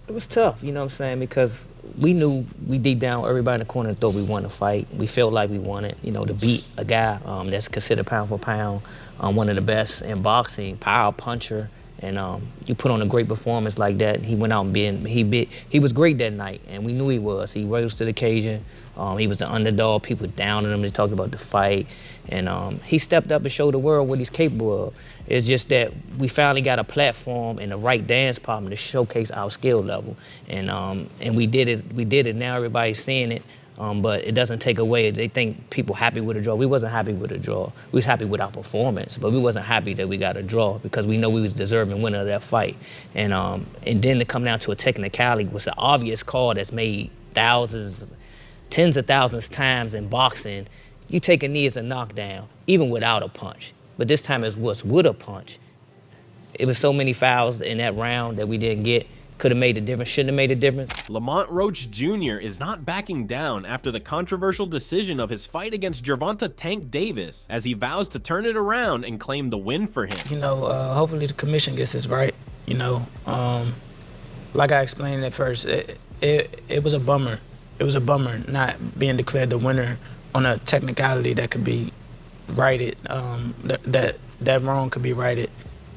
It was tough, you know what I'm saying, because we knew we deep down, everybody in the corner thought we won the fight. We felt like we won it, you know, to beat a guy that's considered pound for pound, one of the best in boxing, power puncher, and you put on a great performance like that. He went out and he was great that night, and we knew he was. He rose to the occasion. He was the underdog. People downed him. They talked about the fight, and he stepped up and showed the world what he's capable of. It's just that we finally got a platform and the right dance partner to showcase our skill level, and we did it. We did it. Now everybody's seeing it, but it doesn't take away. They think people happy with a draw. We wasn't happy with a draw. We was happy with our performance, but we wasn't happy that we got a draw because we know we was deserving winner of that fight. And then to come down to a technicality was an obvious call that's made thousands, tens of thousands times in boxing. You take a knee as a knockdown, even without a punch. But this time it was with a punch. It was so many fouls in that round that we didn't get. Could have made a difference, shouldn't have made a difference. Lamont Roach Jr. is not backing down after the controversial decision of his fight against Gervonta "Tank" Davis, as he vows to turn it around and claim the win for him. You know, hopefully the commission gets this right. You know, like I explained at first, it was a bummer. It was a bummer not being declared the winner on a technicality that could be righted, that wrong could be righted,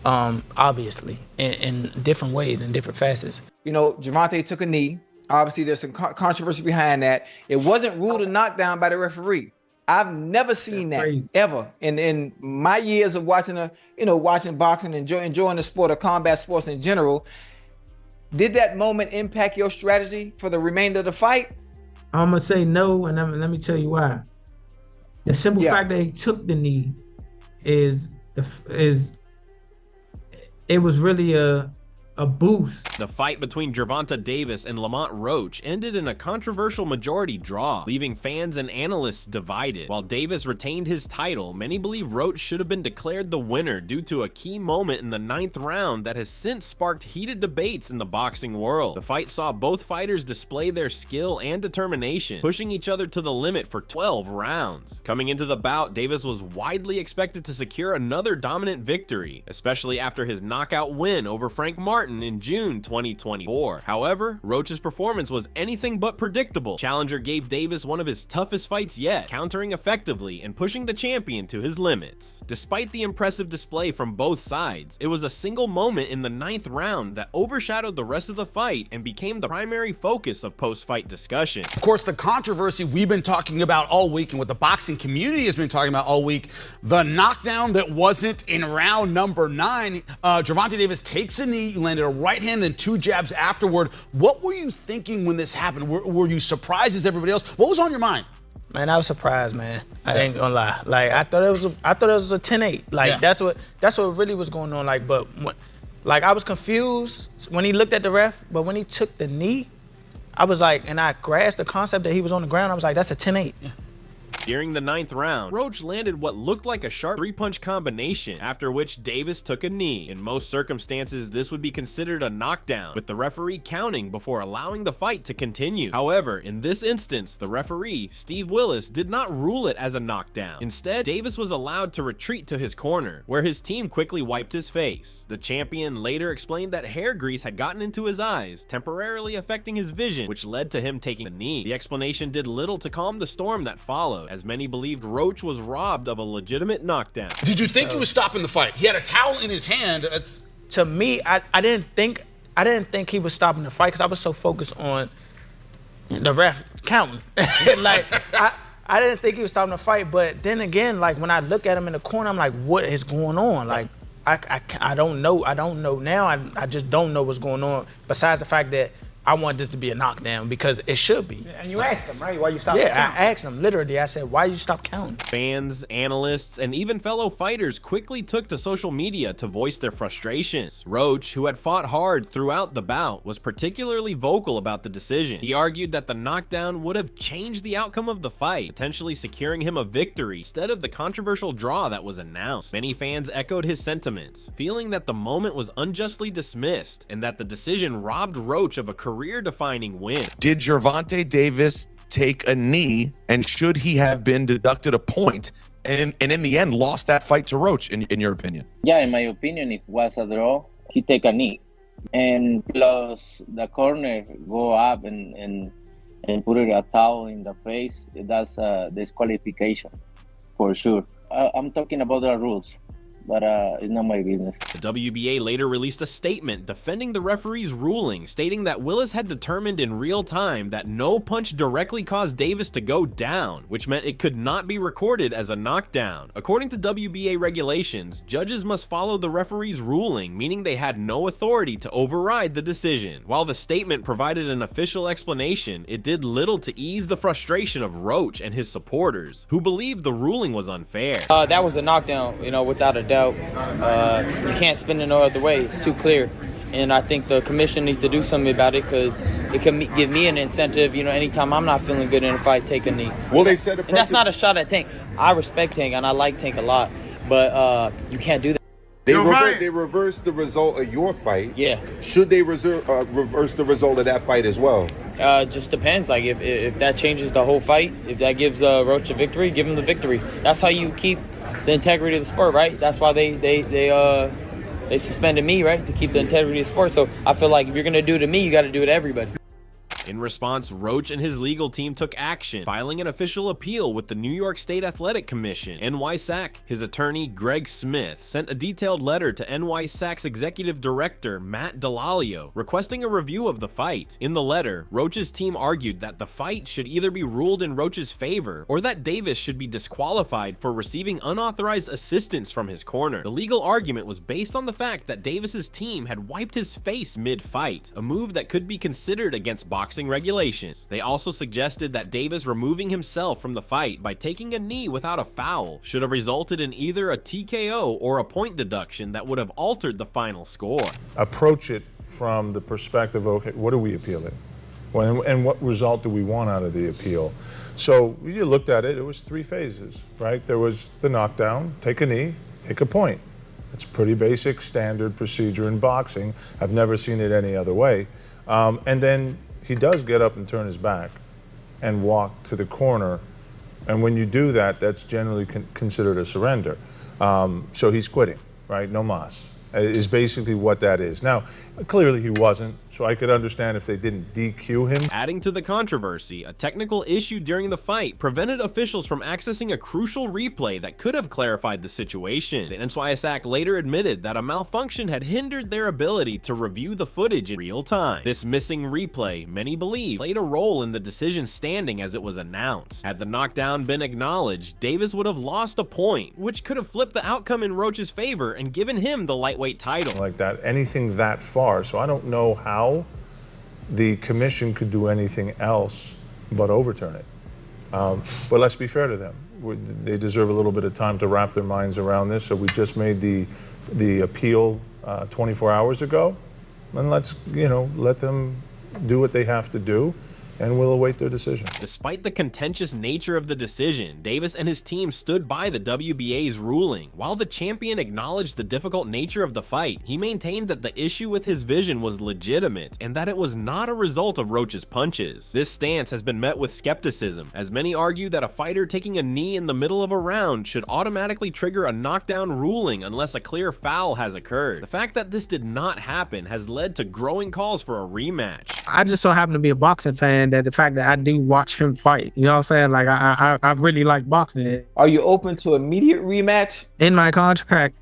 obviously, in different ways, in different facets. You know, Gervonta took a knee. Obviously, there's some controversy behind that. It wasn't ruled a knockdown by the referee. I've never seen that crazy. Ever in my years of watching watching boxing and enjoying the sport of combat sports in general. Did that moment impact your strategy for the remainder of the fight? I'm gonna say no, and let me tell you why. The simple fact that he took the knee is it was really a boost. The fight between Gervonta Davis and Lamont Roach ended in a controversial majority draw, leaving fans and analysts divided. While Davis retained his title, many believe Roach should have been declared the winner due to a key moment in the 9th round that has since sparked heated debates in the boxing world. The fight saw both fighters display their skill and determination, pushing each other to the limit for 12 rounds. Coming into the bout, Davis was widely expected to secure another dominant victory, especially after his knockout win over Frank Martin in June 2024. However, Roach's performance was anything but predictable. Challenger gave Davis one of his toughest fights yet, countering effectively and pushing the champion to his limits. Despite the impressive display from both sides, it was a single moment in the 9th round that overshadowed the rest of the fight and became the primary focus of post-fight discussion. Of course, the controversy we've been talking about all week and what the boxing community has been talking about all week, the knockdown that wasn't in round number 9. Gervonta Davis takes a knee, landed a right hand, then 2 jabs afterward. What were you thinking when this happened? Were you surprised as everybody else? What was on your mind? Man, I was surprised, man. I ain't gonna lie. Like I thought it was a 10-8. Like that's what really was going on. Like, but I was confused when he looked at the ref, but when he took the knee, I was like, and I grasped the concept that he was on the ground. I was like, that's a 10-8. Yeah. During the 9th round, Roach landed what looked like a sharp 3-punch combination, after which Davis took a knee. In most circumstances, this would be considered a knockdown, with the referee counting before allowing the fight to continue. However, in this instance, the referee, Steve Willis, did not rule it as a knockdown. Instead, Davis was allowed to retreat to his corner, where his team quickly wiped his face. The champion later explained that hair grease had gotten into his eyes, temporarily affecting his vision, which led to him taking the knee. The explanation did little to calm the storm that followed, as many believed Roach was robbed of a legitimate knockdown. Did you think he was stopping the fight? He had a towel in his hand. To me, I didn't think he was stopping the fight because I was so focused on the ref counting. Like I didn't think he was stopping the fight, but then again, like when I look at him in the corner, I'm like, what is going on? Like I don't know. I don't know now. I just don't know what's going on. Besides the fact that I want this to be a knockdown because it should be. And you asked him, right? Why you stopped counting? Yeah, I asked him, literally. I said, why you stop counting? Fans, analysts, and even fellow fighters quickly took to social media to voice their frustrations. Roach, who had fought hard throughout the bout, was particularly vocal about the decision. He argued that the knockdown would have changed the outcome of the fight, potentially securing him a victory instead of the controversial draw that was announced. Many fans echoed his sentiments, feeling that the moment was unjustly dismissed and that the decision robbed Roach of a career-defining win. Did Gervonta Davis take a knee, and should he have been deducted a point and in the end, lost that fight to Roach, in your opinion? Yeah, in my opinion, it was a draw. He take a knee. and plus the corner go up and put it a towel in the face. That's a disqualification for sure. I'm talking about the rules, but it's not my business. The WBA later released a statement defending the referee's ruling, stating that Willis had determined in real time that no punch directly caused Davis to go down, which meant it could not be recorded as a knockdown. According to WBA regulations, judges must follow the referee's ruling, meaning they had no authority to override the decision. While the statement provided an official explanation, it did little to ease the frustration of Roach and his supporters, who believed the ruling was unfair. That was a knockdown, without a doubt. You can't spin it no other way. It's too clear. And I think the commission needs to do something about it, because it can give me an incentive, anytime I'm not feeling good in a fight, take a knee. Well, they said and that's not a shot at Tank. I respect Tank and I like Tank a lot, but you can't do that. They reversed the result of your fight. Yeah. Should they reverse the result of that fight as well? Just depends. Like if that changes the whole fight, if that gives Roach a victory, give him the victory. That's how you keep the integrity of the sport, right? That's why they suspended me, right, to keep the integrity of the sport. So I feel like if you're gonna do it to me, you got to do it to everybody. In response, Roach and his legal team took action, filing an official appeal with the New York State Athletic Commission, NYSAC. His attorney, Greg Smith, sent a detailed letter to NYSAC's executive director, Matt Delalio, requesting a review of the fight. In the letter, Roach's team argued that the fight should either be ruled in Roach's favor or that Davis should be disqualified for receiving unauthorized assistance from his corner. The legal argument was based on the fact that Davis's team had wiped his face mid-fight, a move that could be considered against boxing regulations. They also suggested that Davis removing himself from the fight by taking a knee without a foul should have resulted in either a TKO or a point deduction that would have altered the final score. Approach it from the perspective of, okay, what are we appealing? And what result do we want out of the appeal? So you looked at it, it was 3 phases, right? There was the knockdown, take a knee, take a point. It's pretty basic standard procedure in boxing. I've never seen it any other way. And then he does get up and turn his back and walk to the corner. And when you do that, that's generally considered a surrender. So he's quitting, right? No mas, is basically what that is. Now, clearly he wasn't, so I could understand if they didn't DQ him. Adding to the controversy, a technical issue during the fight prevented officials from accessing a crucial replay that could have clarified the situation. The NYSAC later admitted that a malfunction had hindered their ability to review the footage in real time. This missing replay, many believe, played a role in the decision standing as it was announced. Had the knockdown been acknowledged, Davis would have lost a point, which could have flipped the outcome in Roach's favor and given him the lightweight title. Like that, anything that far. So I don't know how the commission could do anything else but overturn it. But let's be fair to them. They deserve a little bit of time to wrap their minds around this. So we just made the appeal 24 hours ago, and let's let them do what they have to do, and we'll await their decision. Despite the contentious nature of the decision, Davis and his team stood by the WBA's ruling. While the champion acknowledged the difficult nature of the fight, he maintained that the issue with his vision was legitimate and that it was not a result of Roach's punches. This stance has been met with skepticism, as many argue that a fighter taking a knee in the middle of a round should automatically trigger a knockdown ruling unless a clear foul has occurred. The fact that this did not happen has led to growing calls for a rematch. I just so happen to be a boxing fan, that the fact that I do watch him fight, you know what I'm saying? Like I really like boxing. Are you open to immediate rematch? In my contract,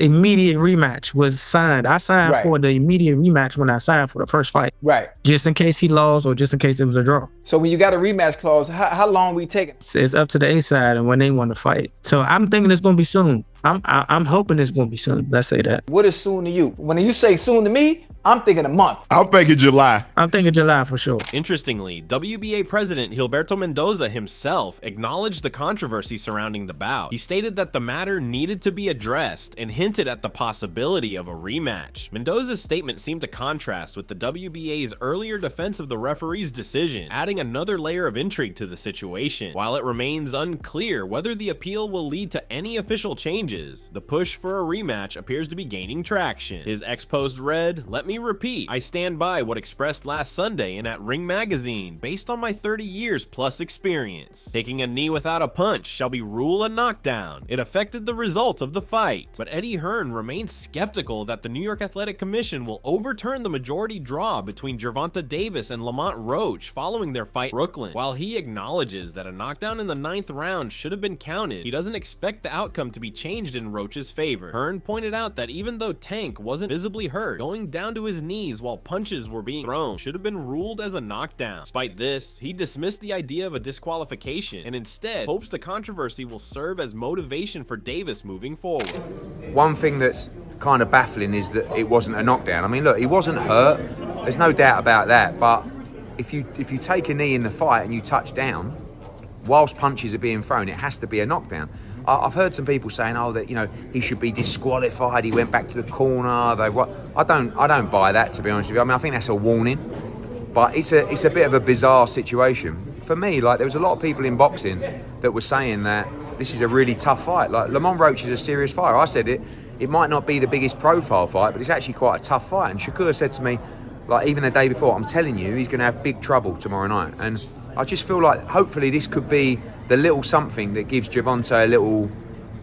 immediate rematch was signed. I signed for the immediate rematch when I signed for the first fight. Right. Just in case he lost or just in case it was a draw. So when you got a rematch clause, how long we taking? It's up to the A side and when they want to fight. So I'm thinking it's gonna be soon. I'm hoping it's gonna be soon. Let's say that. What is soon to you? When you say soon to me, I'm thinking a month. I'm thinking July. I'm thinking July for sure. Interestingly, WBA President Gilberto Mendoza himself acknowledged the controversy surrounding the bout. He stated that the matter needed to be addressed and hinted at the possibility of a rematch. Mendoza's statement seemed to contrast with the WBA's earlier defense of the referee's decision, adding another layer of intrigue to the situation. While it remains unclear whether the appeal will lead to any official changes, changes. The push for a rematch appears to be gaining traction. His ex-post read, "Let me repeat, I stand by what expressed last Sunday and at Ring Magazine, based on my 30 years plus experience. Taking a knee without a punch shall be ruled a knockdown. It affected the result of the fight." But Eddie Hearn remains skeptical that the New York Athletic Commission will overturn the majority draw between Gervonta Davis and Lamont Roach following their fight in Brooklyn. While he acknowledges that a knockdown in the 9th round should have been counted, he doesn't expect the outcome to be changed in Roach's favor. Hearn pointed out that even though Tank wasn't visibly hurt, going down to his knees while punches were being thrown should have been ruled as a knockdown. Despite this, he dismissed the idea of a disqualification and instead hopes the controversy will serve as motivation for Davis moving forward. One thing that's kind of baffling is that it wasn't a knockdown. I mean, look, he wasn't hurt. There's no doubt about that. But if you take a knee in the fight and you touch down, whilst punches are being thrown, it has to be a knockdown. I've heard some people saying, "Oh, that he should be disqualified. He went back to the corner." I don't buy that, to be honest with you. I mean, I think that's a warning, but it's a bit of a bizarre situation for me. Like, there was a lot of people in boxing that were saying that this is a really tough fight. Like, Lamont Roach is a serious fighter. I said it might not be the biggest profile fight, but it's actually quite a tough fight. And Shakur said to me, like, even the day before, "I'm telling you, he's going to have big trouble tomorrow night." And I just feel like hopefully this could be the little something that gives Gervonta a little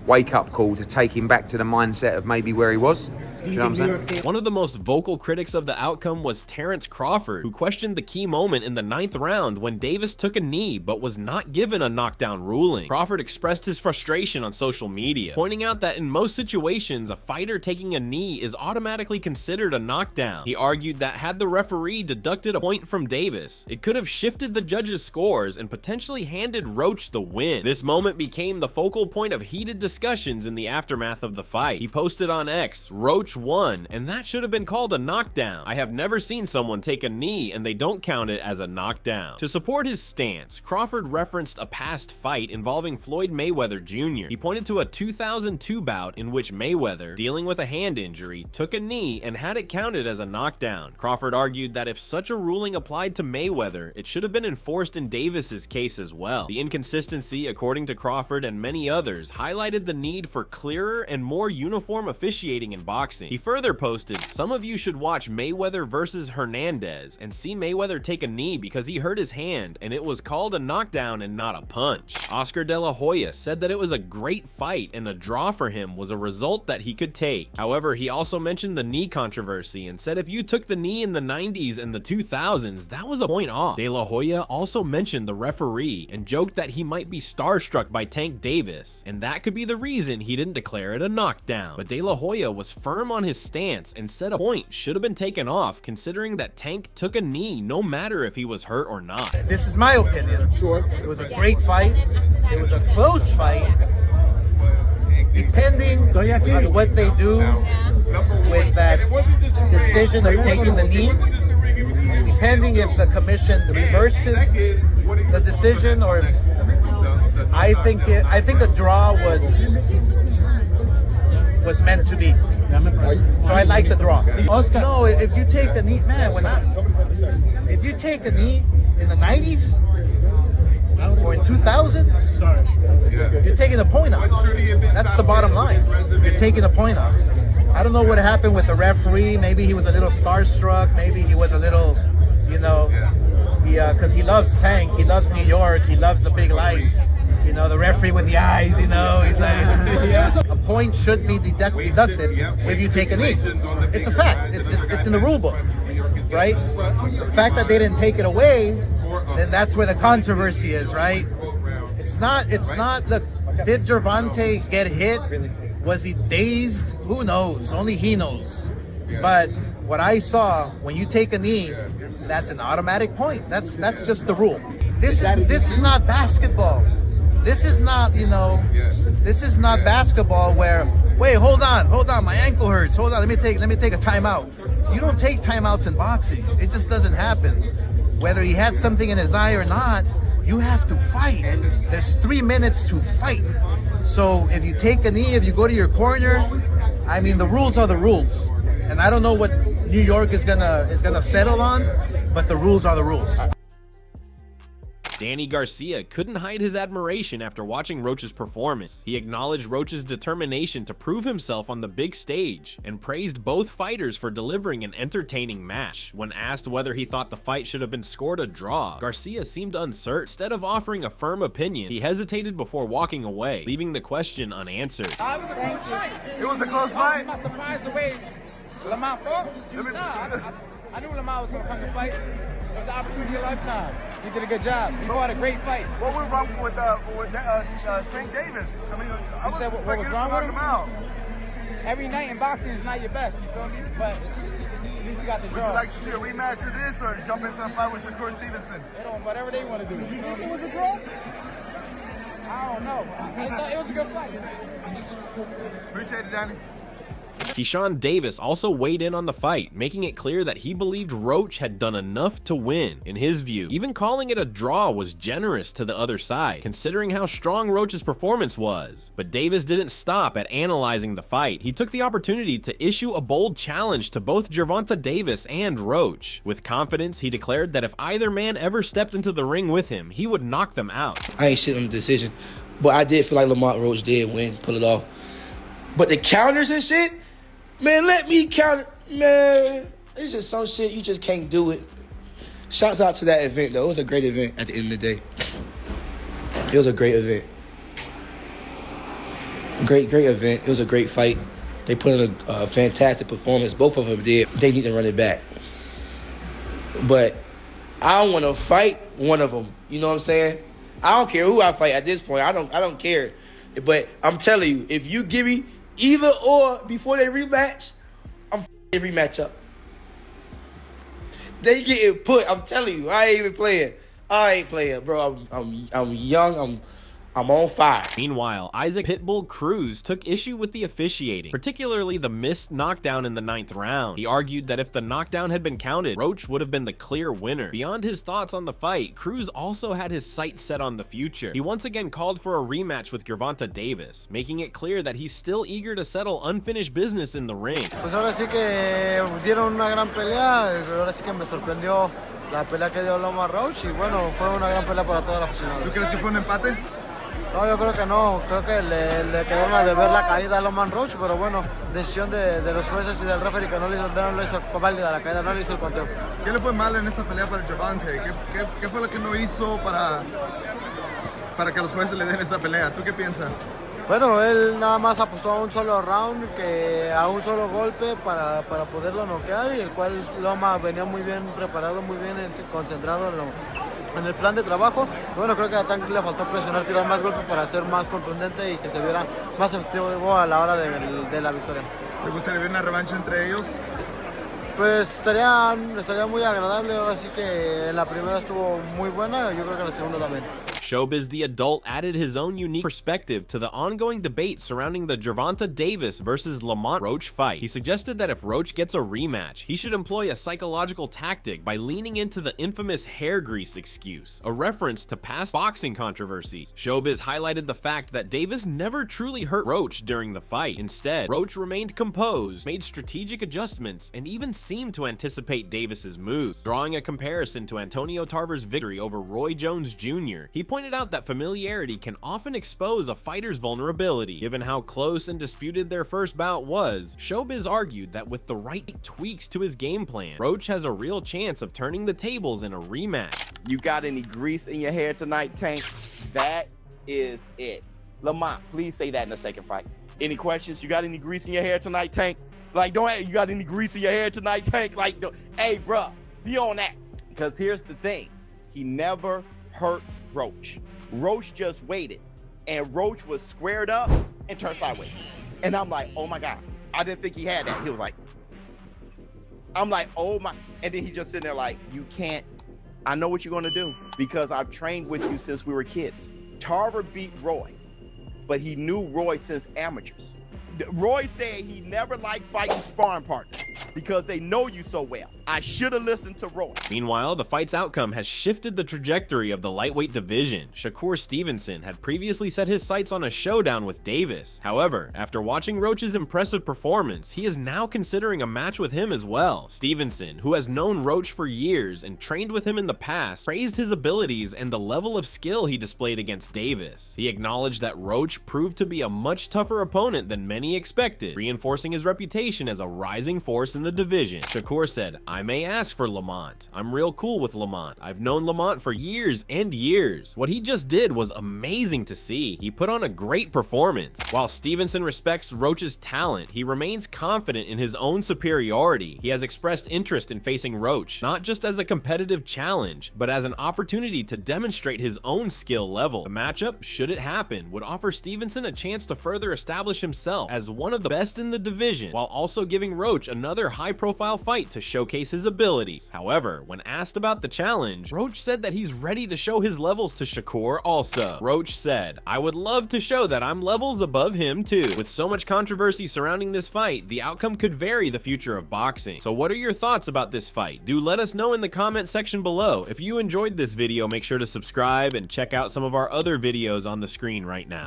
wake-up call to take him back to the mindset of maybe where he was. Do you know what I'm saying? One of the most vocal critics of the outcome was Terrence Crawford, who questioned the key moment in the 9th round when Davis took a knee but was not given a knockdown ruling. Crawford expressed his frustration on social media, pointing out that in most situations, a fighter taking a knee is automatically considered a knockdown. He argued that had the referee deducted a point from Davis, it could have shifted the judges' scores and potentially handed Roach the win. This moment became the focal point of heated discussions in the aftermath of the fight. He posted on X, "Roach won, and that should have been called a knockdown. I have never seen someone take a knee and they don't count it as a knockdown." To support his stance, Crawford referenced a past fight involving Floyd Mayweather Jr. He pointed to a 2002 bout in which Mayweather, dealing with a hand injury, took a knee and had it counted as a knockdown. Crawford argued that if such a ruling applied to Mayweather, it should have been enforced in Davis's case as well. The inconsistency, according to Crawford and many others, highlighted the need for clearer and more uniform officiating in boxing. He further posted, "Some of you should watch Mayweather versus Hernandez and see Mayweather take a knee because he hurt his hand and it was called a knockdown and not a punch." Oscar De La Hoya said that it was a great fight and a draw for him was a result that he could take. However, he also mentioned the knee controversy and said if you took the knee in the 90s and the 2000s, that was a point off. De La Hoya also mentioned the referee and joked that he might be starstruck by Tank Davis, and that could be the reason he didn't declare it a knockdown. But De La Hoya was firm on his stance and said a point should have been taken off considering that Tank took a knee no matter if he was hurt or not. This is my opinion. Sure. It was a great fight. It was a close fight. Depending on what they do with that decision of taking the knee, depending if the commission reverses the decision or I think the draw was meant to be. So I like the draw. No, if you take the knee, man, if you take a knee in the 90s or in 2000, you're taking a point off. That's the bottom line. You're taking a point off. I don't know what happened with the referee. Maybe he was a little starstruck. Maybe he was a little, because he loves Tank. He loves New York. He loves the big lights. The referee with the eyes, he's like, a point should be deducted if you take a knee. It's a fact. It's in the rule book, right? The fact that they didn't take it away, then that's where the controversy is, right? It's not, look, did Gervonta get hit? Was he dazed? Who knows? Only he knows. But what I saw, when you take a knee, that's an automatic point. That's just the rule. This is not basketball. This is not, this is not basketball where, wait, hold on, my ankle hurts. Hold on, let me take a timeout. You don't take timeouts in boxing. It just doesn't happen. Whether he had something in his eye or not, you have to fight. There's 3 minutes to fight. So if you take a knee, if you go to your corner, I mean, the rules are the rules. And I don't know what New York is gonna settle on, but the rules are the rules. Danny Garcia couldn't hide his admiration after watching Roach's performance. He acknowledged Roach's determination to prove himself on the big stage and praised both fighters for delivering an entertaining match. When asked whether he thought the fight should have been scored a draw, Garcia seemed uncertain. Instead of offering a firm opinion, he hesitated before walking away, leaving the question unanswered. It was a close fight. I'm surprised the way Lamont fought. I knew Lamont was going to come to fight. It was an opportunity of a lifetime. He did a good job. He fought a great fight. What went wrong with Tank Davis? I mean, I said what was wrong with him? Every night in boxing is not your best, you feel me? But at least you got the draw. Would you like to see a rematch of this or jump into a fight with Shakur Stevenson? Whatever they want to do. You think it was a draw? I don't know. It was a good fight. Appreciate it, Danny. Keyshawn Davis also weighed in on the fight, making it clear that he believed Roach had done enough to win. In his view, even calling it a draw was generous to the other side, considering how strong Roach's performance was. But Davis didn't stop at analyzing the fight. He took the opportunity to issue a bold challenge to both Gervonta Davis and Roach. With confidence, he declared that if either man ever stepped into the ring with him, he would knock them out. I ain't shit on the decision, but I did feel like Lamont Roach did win, pull it off. But the counters and shit, man, let me counter. Man, it's just some shit, you just can't do it. Shouts out to that event, though. It was a great event at the end of the day. It was a great event. Great event. It was a great fight. They put in a fantastic performance. Both of them did. They need to run it back. But I don't want to fight one of them. You know what I'm saying? I don't care who I fight at this point. I don't care. But I'm telling you, if you give me either or before they rematch, I'm f***ing rematch up. They getting put. I'm telling you, I ain't even playing. I ain't playing, bro. I'm young. I'm on fire. Meanwhile, Isaac Pitbull Cruz took issue with the officiating, particularly the missed knockdown in the 9th round. He argued that if the knockdown had been counted, Roach would have been the clear winner. Beyond his thoughts on the fight, Cruz also had his sights set on the future. He once again called for a rematch with Gervonta Davis, making it clear that he's still eager to settle unfinished business in the ring. Pues ahora sí que dieron una gran pelea, ahora sí que me sorprendió la pelea que dio Lamont Roach y bueno, fue una gran pelea para toda la aficionada. ¿Tú crees que fue un empate? No, yo creo que no. Creo que le quedaron a deber la caída a Lamont Roach, pero bueno, decisión de los jueces y del referee que no le hizo válida la caída, no le hizo el conteo. ¿Qué le fue mal en esa pelea para Gervonta? ¿Qué fue lo que no hizo para que los jueces le den esa pelea? ¿Tú qué piensas? Bueno, él nada más apostó a un solo round, a un solo golpe para poderlo noquear, y el cual Loma venía muy bien preparado, muy bien concentrado en el plan de trabajo. Bueno, creo que a Tank le faltó presionar, tirar más golpes para ser más contundente y que se viera más efectivo a la hora de la victoria. ¿Te gustaría ver una revancha entre ellos? Pues estaría muy agradable. Ahora sí que la primera estuvo muy buena, yo creo que la segunda también. Showbiz the Adult added his own unique perspective to the ongoing debate surrounding the Gervonta Davis versus Lamont Roach fight. He suggested that if Roach gets a rematch, he should employ a psychological tactic by leaning into the infamous hair grease excuse, a reference to past boxing controversies. Showbiz highlighted the fact that Davis never truly hurt Roach during the fight. Instead, Roach remained composed, made strategic adjustments, and even seemed to anticipate Davis's moves. Drawing a comparison to Antonio Tarver's victory over Roy Jones Jr., he pointed out that familiarity can often expose a fighter's vulnerability. Given how close and disputed their first bout was, Showbiz argued that with the right tweaks to his game plan, Roach has a real chance of turning the tables in a rematch. You got any grease in your hair tonight, Tank? That is it. Lamont, please say that in the second fight. Any questions? You got any grease in your hair tonight, Tank? Like, you got any grease in your hair tonight, Tank? Like, hey, bro, be on that. Because here's the thing. He never hurt Roach. Roach just waited, and Roach was squared up and turned sideways. And I'm like, oh my God, I didn't think he had that. He was like, I'm like, oh my, and then he just sitting there like, you can't, I know what you're gonna do because I've trained with you since we were kids. Tarver beat Roy, but he knew Roy since amateurs. Roy said he never liked fighting sparring partners. because they know you so well. I should have listened to Roach. Meanwhile, the fight's outcome has shifted the trajectory of the lightweight division. Shakur Stevenson had previously set his sights on a showdown with Davis. However, after watching Roach's impressive performance, he is now considering a match with him as well. Stevenson, who has known Roach for years and trained with him in the past, praised his abilities and the level of skill he displayed against Davis. He acknowledged that Roach proved to be a much tougher opponent than many expected, reinforcing his reputation as a rising force in the division. Shakur said, "I may ask for Lamont. I'm real cool with Lamont. I've known Lamont for years and years." What he just did was amazing to see. He put on a great performance. While Stevenson respects Roach's talent, he remains confident in his own superiority. He has expressed interest in facing Roach, not just as a competitive challenge, but as an opportunity to demonstrate his own skill level. The matchup, should it happen, would offer Stevenson a chance to further establish himself as one of the best in the division, while also giving Roach another high-profile fight to showcase his abilities. However, when asked about the challenge, Roach said that he's ready to show his levels to Shakur also. Roach said, "I would love to show that I'm levels above him too." With so much controversy surrounding this fight, the outcome could vary the future of boxing. So what are your thoughts about this fight? Do let us know in the comment section below. If you enjoyed this video, make sure to subscribe and check out some of our other videos on the screen right now.